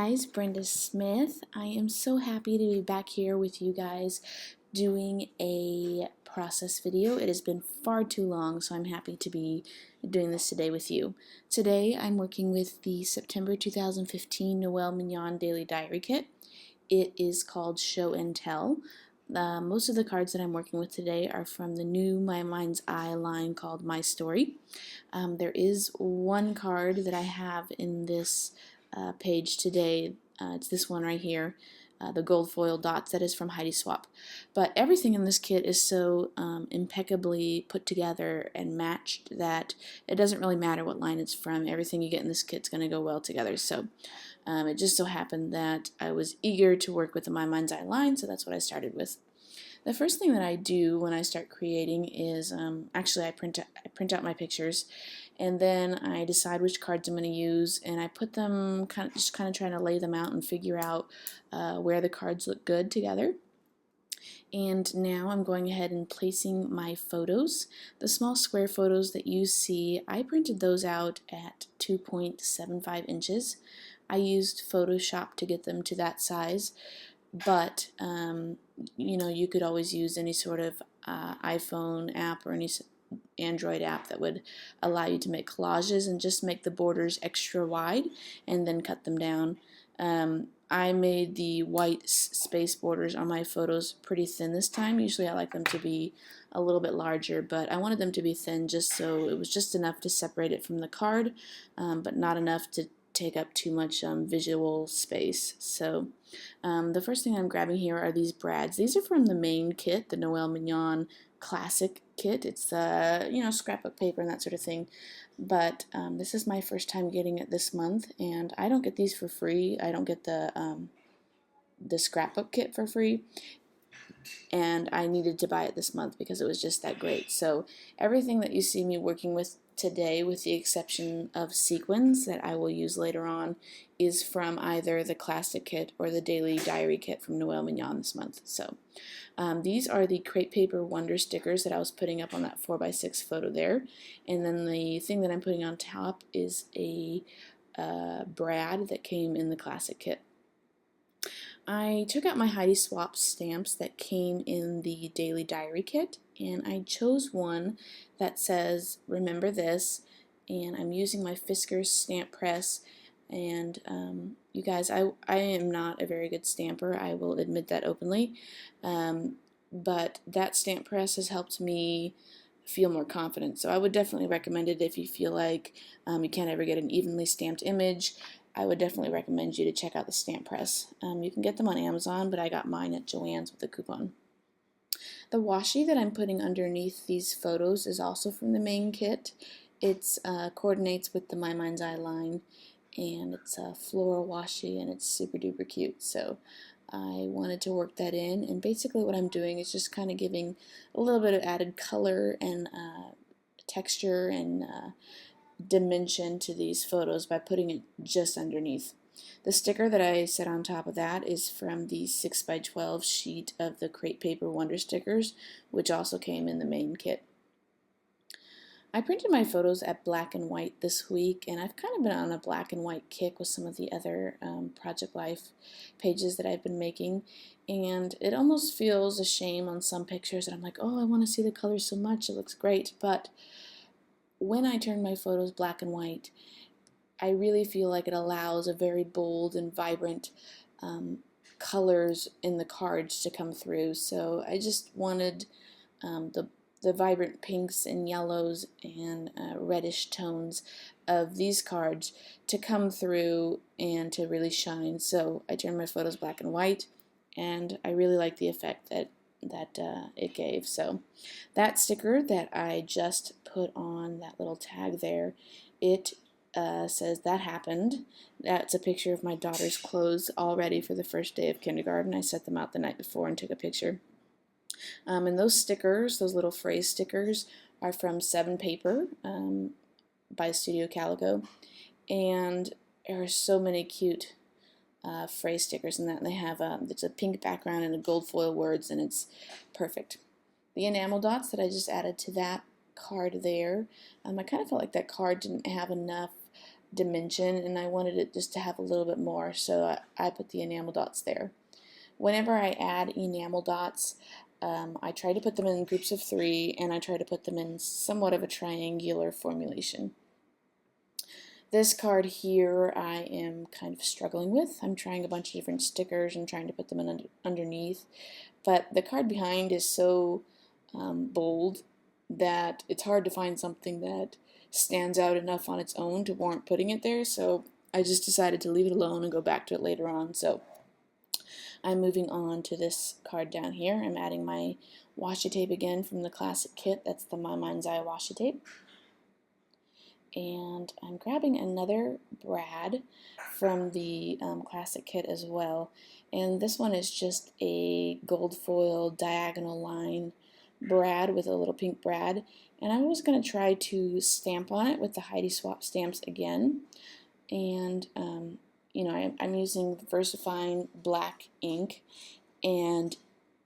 guys, Brenda Smith. I am so happy to be back here with you guys doing a process video. It has been far too long, so I'm happy to be doing this today with you. Today I'm working with the September 2015 NoelMignon Daily Diary Kit. It is called Show and Tell. Most of the cards that I'm working with today are from the new My Mind's Eye line called My Story. There is one card that I have in this page today. It's this one right here, the gold foil dots. That is from Heidi Swapp. But everything in this kit is so impeccably put together and matched that it doesn't really matter what line it's from. Everything you get in this kit is going to go well together. So it just so happened that I was eager to work with the My Mind's Eye line, so that's what I started with. The first thing that I do when I start creating is actually I print out my pictures, and then I decide which cards I'm going to use, and I put them kind of trying to lay them out and figure out where the cards look good together. And now I'm going ahead and placing my photos. The small square photos that you see, I printed those out at 2.75 inches. I used Photoshop to get them to that size, but you know, you could always use any sort of iPhone app or any Android app that would allow you to make collages and just make the borders extra wide and then cut them down. I made the white space borders on my photos pretty thin this time. Usually I like them to be a little bit larger, but I wanted them to be thin just so it was just enough to separate it from the card, but not enough to take up too much visual space. So the first thing I'm grabbing here are these brads. These are from the main kit, the NoelMignon classic kit. It's you know, scrapbook paper and that sort of thing. But this is my first time getting it this month, and I don't get these for free. I don't get the scrapbook kit for free, and I needed to buy it this month because it was just that great. So everything that you see me working with today, with the exception of sequins that I will use later on, is from either the classic kit or the daily diary kit from NoelMignon this month. So these are the crepe paper wonder stickers that I was putting up on that 4x6 photo there, and then the thing that I'm putting on top is a brad that came in the classic kit. I took out my Heidi Swapp stamps that came in the Daily Diary Kit, and I chose one that says, "Remember this," and I'm using my Fiskars stamp press. And you guys, I am not a very good stamper, I will admit that openly, but that stamp press has helped me feel more confident. So I would definitely recommend it if you feel like you can't ever get an evenly stamped image. I would definitely recommend you to check out the stamp press. You can get them on Amazon, but I got mine at Joann's with a coupon. The washi that I'm putting underneath these photos is also from the main kit. It coordinates with the My Mind's Eye line, and it's a floral washi, and it's super duper cute. So I wanted to work that in, and basically what I'm doing is just kind of giving a little bit of added color and texture and dimension to these photos by putting it just underneath. The sticker that I set on top of that is from the 6x12 sheet of the crepe paper wonder stickers, which also came in the main kit. I printed my photos at black and white this week, and I've kind of been on a black and white kick with some of the other Project Life pages that I've been making, and it almost feels a shame on some pictures that I'm like, oh, I want to see the colors so much, it looks great, but when I turn my photos black and white, I really feel like it allows a very bold and vibrant colors in the cards to come through. So I just wanted the vibrant pinks and yellows and reddish tones of these cards to come through and to really shine. So I turned my photos black and white, and I really like the effect that it gave. So that sticker that I just put on that little tag there, it says that happened. That's a picture of my daughter's clothes all ready for the first day of kindergarten. I set them out the night before and took a picture. And those stickers, those little phrase stickers, are from 7 Paper by Studio Calico, and there are so many cute phrase stickers in that, and they have it's a pink background and a gold foil words, and it's perfect. The enamel dots that I just added to that card there, I kind of felt like that card didn't have enough dimension, and I wanted it just to have a little bit more, so I put the enamel dots there. Whenever I add enamel dots, I try to put them in groups of 3, and I try to put them in somewhat of a triangular formulation. This card here I am kind of struggling with. I'm trying a bunch of different stickers and trying to put them in underneath, but the card behind is so bold that it's hard to find something that stands out enough on its own to warrant putting it there, so I just decided to leave it alone and go back to it later on. So I'm moving on to this card down here. I'm adding my washi tape again from the classic kit. That's the NoelMignon's washi tape. And I'm grabbing another brad from the classic kit as well. And this one is just a gold foil diagonal line brad with a little pink brad. And I was going to try to stamp on it with the Heidi Swap stamps again. And I'm using VersaFine black ink, and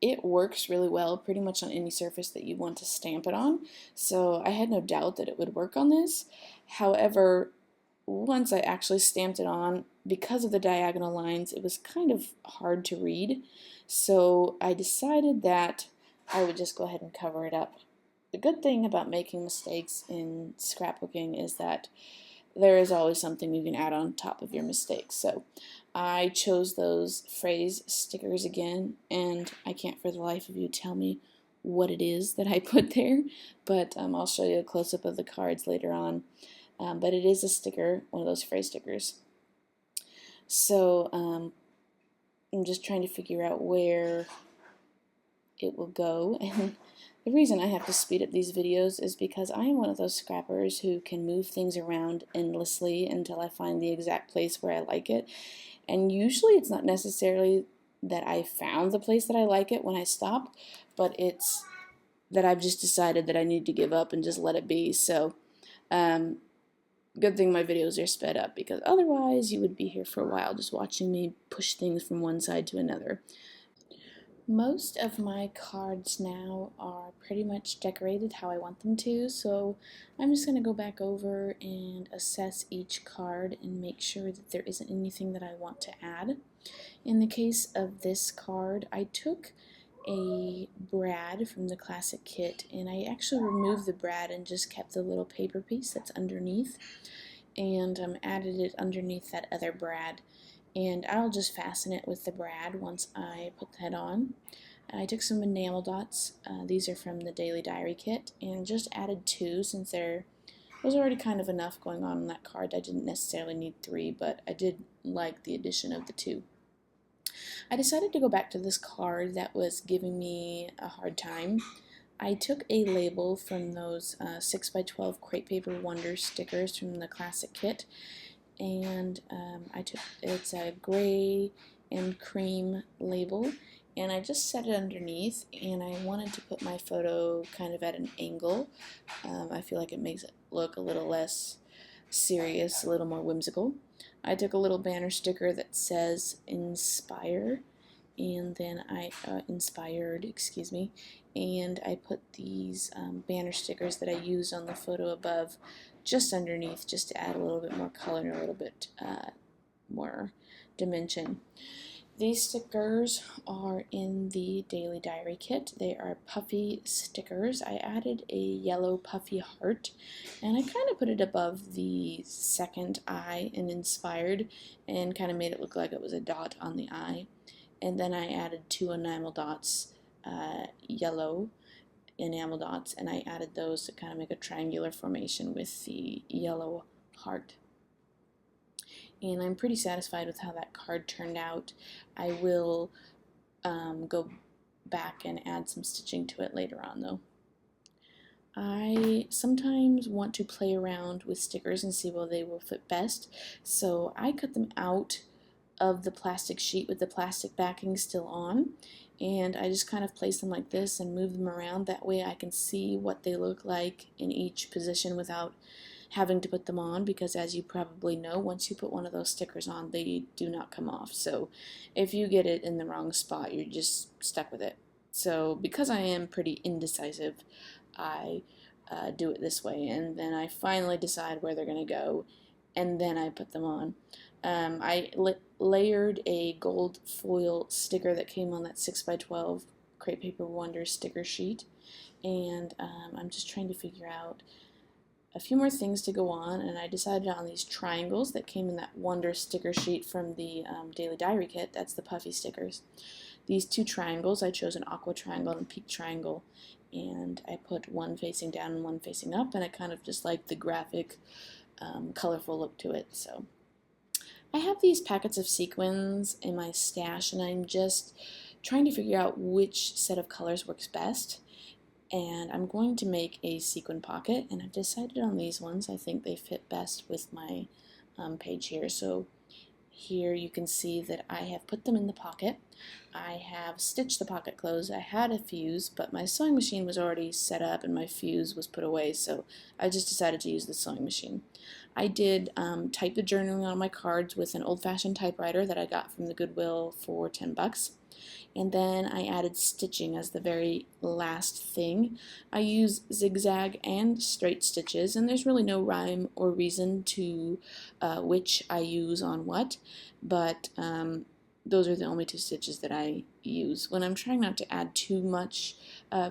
it works really well pretty much on any surface that you want to stamp it on, so I had no doubt that it would work on this. However, once I actually stamped it on, because of the diagonal lines, it was kind of hard to read, so I decided that I would just go ahead and cover it up. The good thing about making mistakes in scrapbooking is that there is always something you can add on top of your mistakes. So I chose those phrase stickers again, and I can't for the life of you tell me what it is that I put there, but I'll show you a close-up of the cards later on. But it is a sticker, one of those phrase stickers. So I'm just trying to figure out where it will go, and the reason I have to speed up these videos is because I am one of those scrappers who can move things around endlessly until I find the exact place where I like it. And usually it's not necessarily that I found the place that I like it when I stopped, but it's that I've just decided that I need to give up and just let it be. So good thing my videos are sped up, because otherwise you would be here for a while just watching me push things from one side to another. Most of my cards now are pretty much decorated how I want them to, so I'm just going to go back over and assess each card and make sure that there isn't anything that I want to add. In the case of this card, I took a brad from the classic kit, and I actually removed the brad and just kept the little paper piece that's underneath, and added it underneath that other brad. And I'll just fasten it with the brad once I put that on. I took some enamel dots, these are from the Daily Diary Kit, and just added 2 since there was already kind of enough going on that card. I didn't necessarily need 3, but I did like the addition of the 2. I decided to go back to this card that was giving me a hard time. I took a label from those 6x12 Crepe Paper Wonder stickers from the classic kit, and it's a gray and cream label, and I just set it underneath, and I wanted to put my photo kind of at an angle. I feel like it makes it look a little less serious, a little more whimsical. I took a little banner sticker that says inspire, and then inspired, excuse me, and I put these banner stickers that I used on the photo above just underneath, just to add a little bit more color and a little bit more dimension. These stickers are in the Daily Diary Kit. They are puffy stickers. I added a yellow puffy heart, and I kind of put it above the second eye and inspired, and kind of made it look like it was a dot on the eye. And then I added 2 enamel dots, yellow enamel dots, and I added those to kind of make a triangular formation with the yellow heart. And I'm pretty satisfied with how that card turned out. I will go back and add some stitching to it later on, though. I sometimes want to play around with stickers and see where they will fit best, so I cut them out of the plastic sheet with the plastic backing still on, and I just kind of place them like this and move them around. That way I can see what they look like in each position without having to put them on, because as you probably know, once you put one of those stickers on, they do not come off. So if you get it in the wrong spot, you're just stuck with it. So because I am pretty indecisive, I do it this way, and then I finally decide where they're going to go, and then I put them on. I layered a gold foil sticker that came on that 6x12 Crepe Paper Wonder sticker sheet, and I'm just trying to figure out a few more things to go on, and I decided on these triangles that came in that Wonder sticker sheet from the Daily Diary Kit. That's the puffy stickers. These two triangles, I chose an aqua triangle and a peak triangle, and I put one facing down and one facing up, and I kind of just like the graphic, colorful look to it. So I have these packets of sequins in my stash, and I'm just trying to figure out which set of colors works best. And I'm going to make a sequin pocket, and I've decided on these ones. I think they fit best with my page here. So here you can see that I have put them in the pocket. I have stitched the pocket closed. I had a fuse, but my sewing machine was already set up and my fuse was put away, so I just decided to use the sewing machine. I did type the journaling on my cards with an old-fashioned typewriter that I got from the Goodwill for 10 bucks. And then I added stitching as the very last thing. I use zigzag and straight stitches, and there's really no rhyme or reason to which I use on what, but those are the only two stitches that I use. When I'm trying not to add too much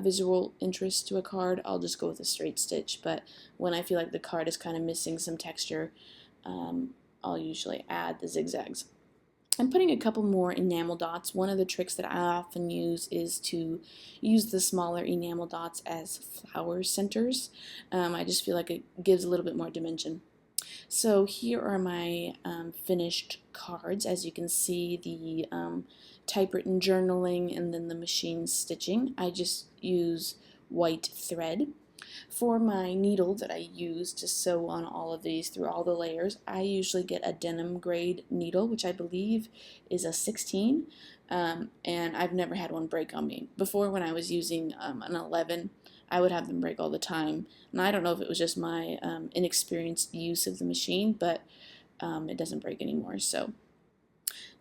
visual interest to a card, I'll just go with a straight stitch, but when I feel like the card is kind of missing some texture, I'll usually add the zigzags. I'm putting a couple more enamel dots. One of the tricks that I often use is to use the smaller enamel dots as flower centers. I just feel like it gives a little bit more dimension. So here are my finished cards. As you can see, the typewritten journaling and then the machine stitching. I just use white thread. For my needle that I use to sew on all of these through all the layers, I usually get a denim grade needle, which I believe is a 16, and I've never had one break on me. Before, when I was using an 11, I would have them break all the time, and I don't know if it was just my inexperienced use of the machine, but it doesn't break anymore. So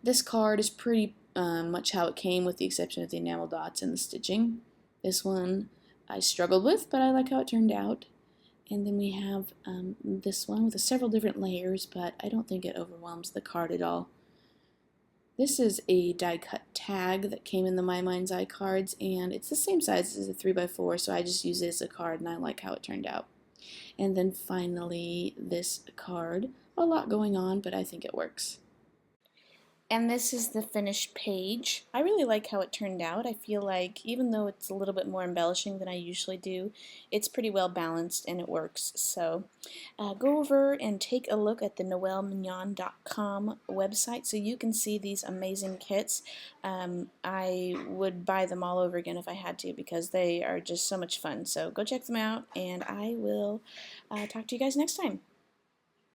this card is pretty much how it came, with the exception of the enamel dots and the stitching. This one I struggled with, but I like how it turned out. And then we have this one with several different layers, but I don't think it overwhelms the card at all. This is a die-cut tag that came in the My Mind's Eye cards, and it's the same size as a 3x4, so I just use it as a card, and I like how it turned out. And then finally, this card. A lot going on, but I think it works. And this is the finished page. I really like how it turned out. I feel like even though it's a little bit more embellishing than I usually do, it's pretty well balanced and it works. So go over and take a look at the NoelMignon.com website so you can see these amazing kits. I would buy them all over again if I had to, because they are just so much fun. So go check them out, and I will talk to you guys next time.